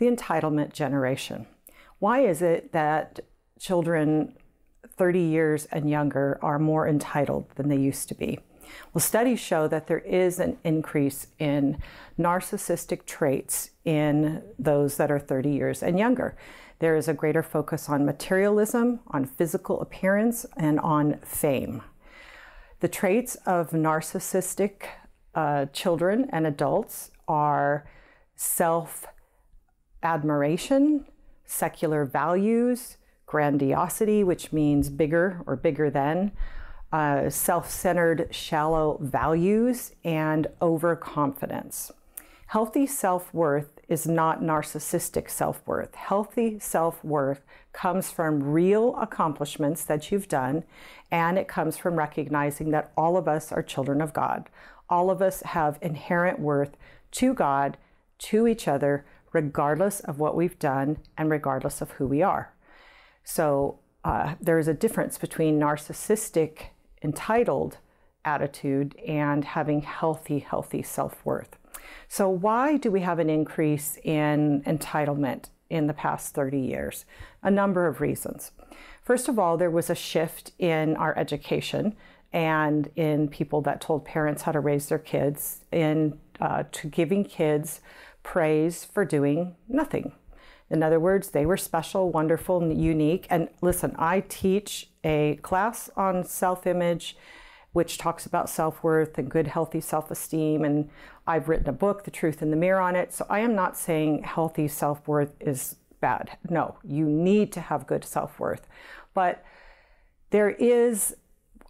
the entitlement generation. Why is it that children 30 years and younger are more entitled than they used to be? Well, studies show that there is an increase in narcissistic traits in those that are 30 years and younger. There is a greater focus on materialism, on physical appearance, and on fame. The traits of narcissistic children and adults are self-admiration, secular values, grandiosity, which means bigger or bigger than, self-centered, shallow values, and overconfidence. Healthy self-worth is not narcissistic self-worth. Healthy self-worth comes from real accomplishments that you've done, and it comes from recognizing that all of us are children of God. All of us have inherent worth to God, to each other, regardless of what we've done and regardless of who we are. So there is a difference between narcissistic, entitled attitude and having healthy self-worth. So why do we have an increase in entitlement in the past 30 years? A number of reasons. First of all, there was a shift in our education and in people that told parents how to raise their kids, to giving kids praise for doing nothing. In other words, they were special, wonderful, and unique. And listen, I teach a class on self-image, which talks about self-worth and good, healthy self-esteem. And I've written a book, The Truth in the Mirror, on it. So I am not saying healthy self-worth is bad. No, you need to have good self-worth. But there is,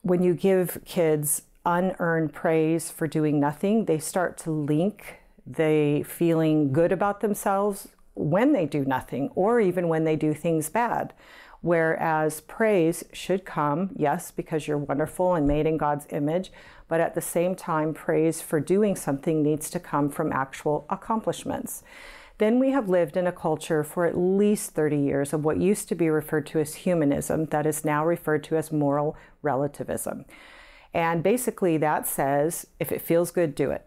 when you give kids unearned praise for doing nothing, they start to link the feeling good about themselves when they do nothing, or even when they do things bad. Whereas praise should come, yes, because you're wonderful and made in God's image, but at the same time, praise for doing something needs to come from actual accomplishments. Then we have lived in a culture for at least 30 years of what used to be referred to as humanism, that is now referred to as moral relativism. And basically that says, if it feels good, do it.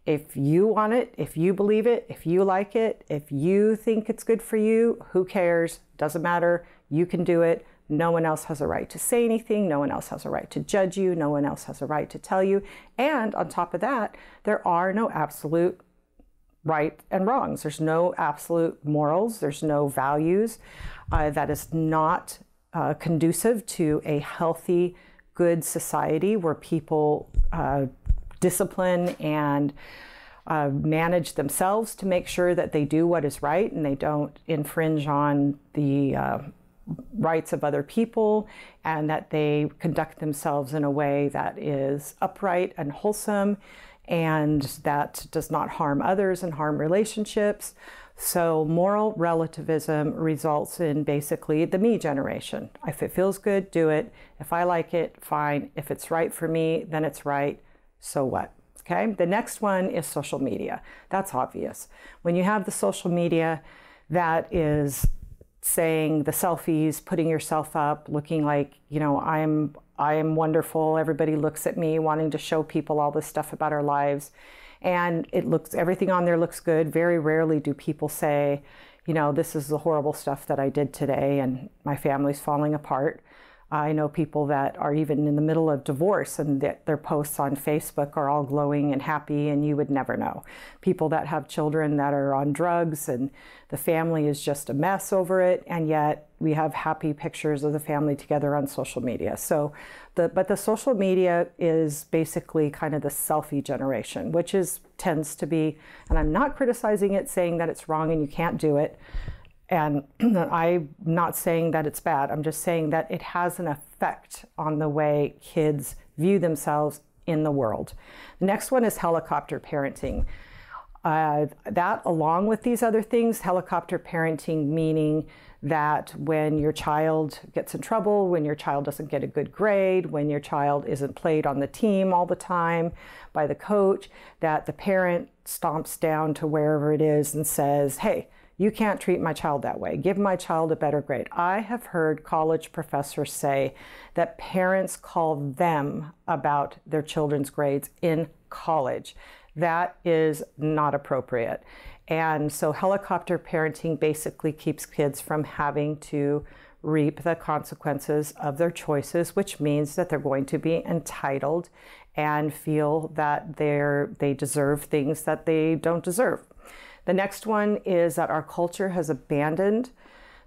If you want it, if you believe it, if you like it, if you think it's good for you, who cares? Doesn't matter. You can do it. No one else has a right to say anything. No one else has a right to judge you. No one else has a right to tell you. And on top of that, there are no absolute right and wrongs. There's no absolute morals. There's no values. That is not conducive to a healthy, good society where people discipline and manage themselves to make sure that they do what is right and they don't infringe on the rights of other people, and that they conduct themselves in a way that is upright and wholesome and that does not harm others and harm relationships. So moral relativism results in basically the me generation. If it feels good, do it. If I like it, fine. If it's right for me, then it's right. So what? Okay. The next one is social media. That's obvious. When you have the social media that is saying the selfies, putting yourself up, looking like, you know, I am wonderful. Everybody looks at me, wanting to show people all this stuff about our lives. And everything on there looks good. Very rarely do people say, you know, this is the horrible stuff that I did today and my family's falling apart. I know people that are even in the middle of divorce and their posts on Facebook are all glowing and happy, and you would never know. People that have children that are on drugs and the family is just a mess over it, and yet we have happy pictures of the family together on social media. So, but the social media is basically kind of the selfie generation, which tends to be, and I'm not criticizing it, saying that it's wrong and you can't do it. And I'm not saying that it's bad. I'm just saying that it has an effect on the way kids view themselves in the world. The next one is helicopter parenting. That, along with these other things, helicopter parenting meaning that when your child gets in trouble, when your child doesn't get a good grade, when your child isn't played on the team all the time by the coach, that the parent stomps down to wherever it is and says, hey, you can't treat my child that way. Give my child a better grade. I have heard college professors say that parents call them about their children's grades in college. That is not appropriate. And so helicopter parenting basically keeps kids from having to reap the consequences of their choices, which means that they're going to be entitled and feel that they deserve things that they don't deserve. The next one is that our culture has abandoned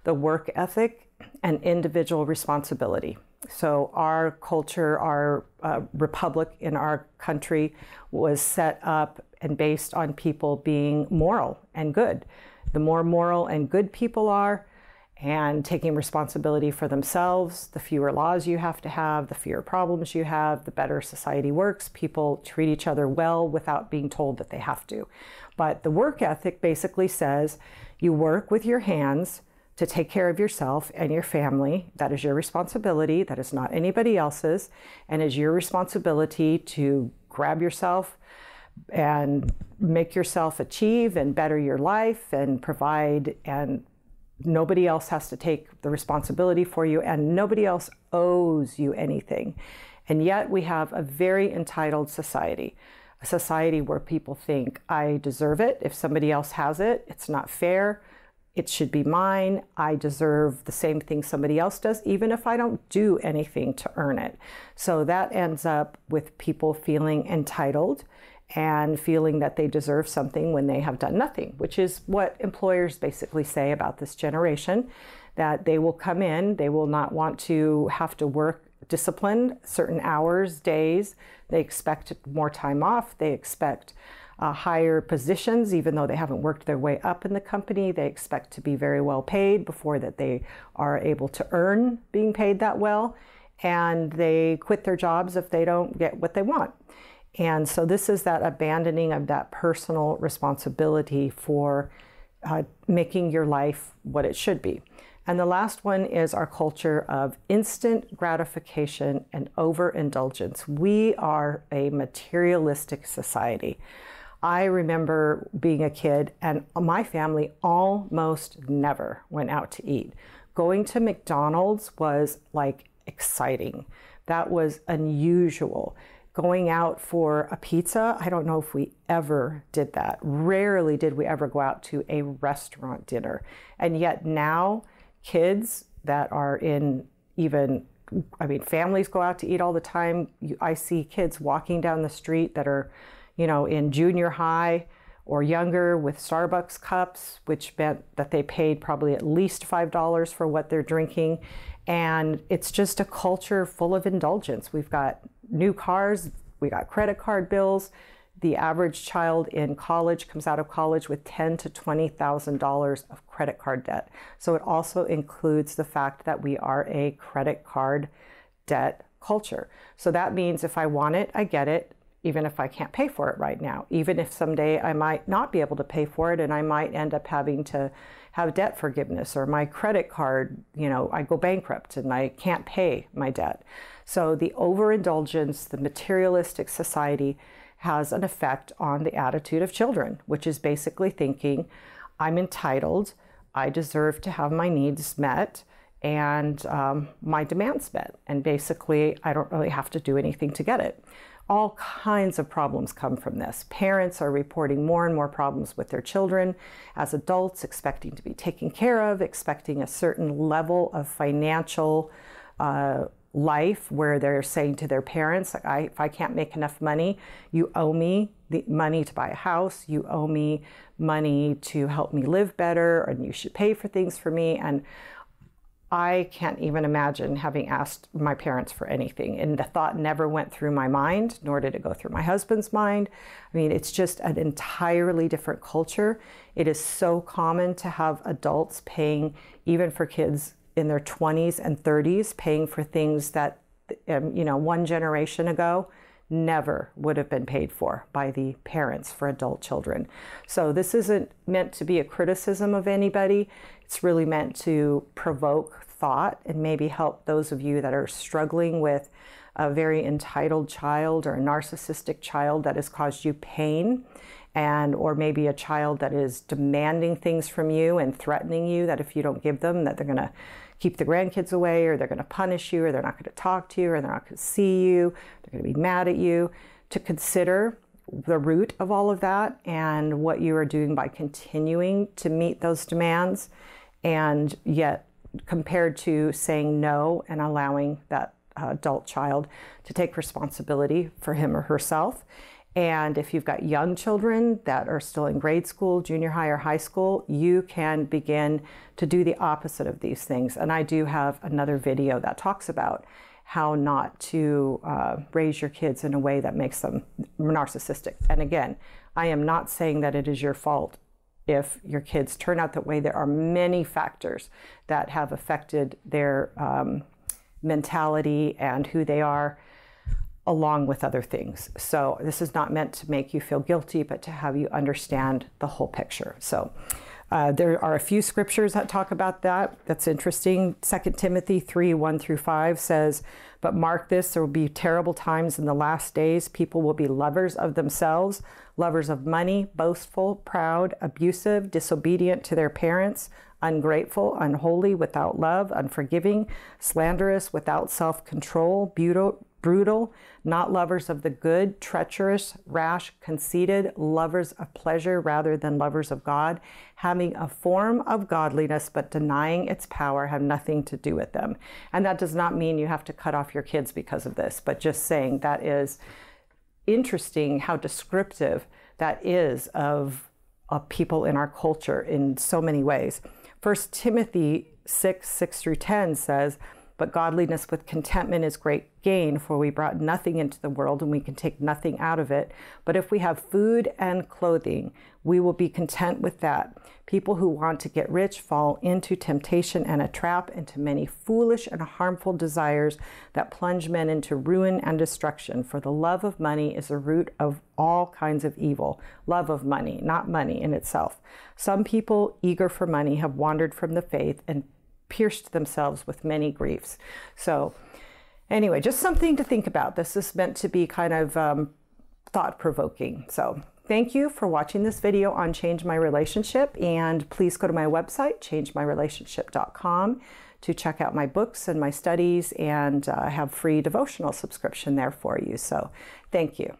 the work ethic and individual responsibility. So our culture, our republic in our country was set up and based on people being moral and good. The more moral and good people are, and taking responsibility for themselves, the fewer laws you have to have, the fewer problems you have, the better society works. People treat each other well without being told that they have to. But the work ethic basically says you work with your hands to take care of yourself and your family. That is your responsibility. That is not anybody else's. And it's your responsibility to grab yourself and make yourself achieve and better your life and provide, and nobody else has to take the responsibility for you, and nobody else owes you anything. And yet we have a very entitled society, a society where people think, I deserve it. If somebody else has it, it's not fair. It should be mine. I deserve the same thing somebody else does, even if I don't do anything to earn it. So that ends up with people feeling entitled and feeling that they deserve something when they have done nothing, which is what employers basically say about this generation, that they will come in, they will not want to have to work disciplined certain hours, days. They expect more time off. They expect higher positions, even though they haven't worked their way up in the company. They expect to be very well paid before that they are able to earn being paid that well. And they quit their jobs if they don't get what they want. And so this is that abandoning of that personal responsibility for making your life what it should be. And the last one is our culture of instant gratification and overindulgence. We are a materialistic society. I remember being a kid and my family almost never went out to eat. Going to McDonald's was like exciting. That was unusual. Going out for a pizza, I don't know if we ever did that. Rarely did we ever go out to a restaurant dinner. And yet now, kids that are in families go out to eat all the time. I see kids walking down the street that are, in junior high or younger with Starbucks cups, which meant that they paid probably at least $5 for what they're drinking. And it's just a culture full of indulgence. We've got new cars, we got credit card bills. The average child in college comes out of college with $10,000 to $20,000 of credit card debt. So it also includes the fact that we are a credit card debt culture. So that means if I want it, I get it, even if I can't pay for it right now. Even if someday I might not be able to pay for it and I might end up having to have debt forgiveness, or my credit card, I go bankrupt and I can't pay my debt. So the overindulgence, the materialistic society has an effect on the attitude of children, which is basically thinking, I'm entitled, I deserve to have my needs met and my demands met. And basically, I don't really have to do anything to get it. All kinds of problems come from this. Parents are reporting more and more problems with their children as adults, expecting to be taken care of, expecting a certain level of financial life where they're saying to their parents, if I can't make enough money, you owe me the money to buy a house, you owe me money to help me live better, and you should pay for things for me. And I can't even imagine having asked my parents for anything. And the thought never went through my mind, nor did it go through my husband's mind. I mean, it's just an entirely different culture. It is so common to have adults paying, even for kids in their 20s and 30s, paying for things that, one generation ago never would have been paid for by the parents for adult children. So this isn't meant to be a criticism of anybody. It's really meant to provoke thought and maybe help those of you that are struggling with a very entitled child or a narcissistic child that has caused you pain, or maybe a child that is demanding things from you and threatening you that if you don't give them, that they're going to keep the grandkids away, or they're going to punish you, or they're not going to talk to you, or they're not going to see you, they're going to be mad at you, to consider the root of all of that and what you are doing by continuing to meet those demands, and yet compared to saying no and allowing that adult child to take responsibility for him or herself. And if you've got young children that are still in grade school, junior high, or high school, you can begin to do the opposite of these things. And I do have another video that talks about how not to raise your kids in a way that makes them narcissistic. And again, I am not saying that it is your fault if your kids turn out that way. There are many factors that have affected their mentality and who they are, along with other things. So this is not meant to make you feel guilty, but to have you understand the whole picture. So there are a few scriptures that talk about that. That's interesting. 2 Timothy 3:1-5 says, "But mark this, there will be terrible times in the last days. People will be lovers of themselves, lovers of money, boastful, proud, abusive, disobedient to their parents, ungrateful, unholy, without love, unforgiving, slanderous, without self-control, brutal, not lovers of the good, treacherous, rash, conceited, lovers of pleasure rather than lovers of God, having a form of godliness but denying its power, have nothing to do with them." And that does not mean you have to cut off your kids because of this, but just saying that is interesting how descriptive that is of people in our culture in so many ways. 1 Timothy 6:6-10 says, "But godliness with contentment is great gain, for we brought nothing into the world and we can take nothing out of it. But if we have food and clothing, we will be content with that. People who want to get rich fall into temptation and a trap, into many foolish and harmful desires that plunge men into ruin and destruction. For the love of money is the root of all kinds of evil." Love of money, not money in itself. "Some people eager for money have wandered from the faith and pierced themselves with many griefs." So anyway, just something to think about. This is meant to be kind of thought-provoking. So thank you for watching this video on Change My Relationship, and please go to my website, changemyrelationship.com, to check out my books and my studies, and I have free devotional subscription there for you. So thank you.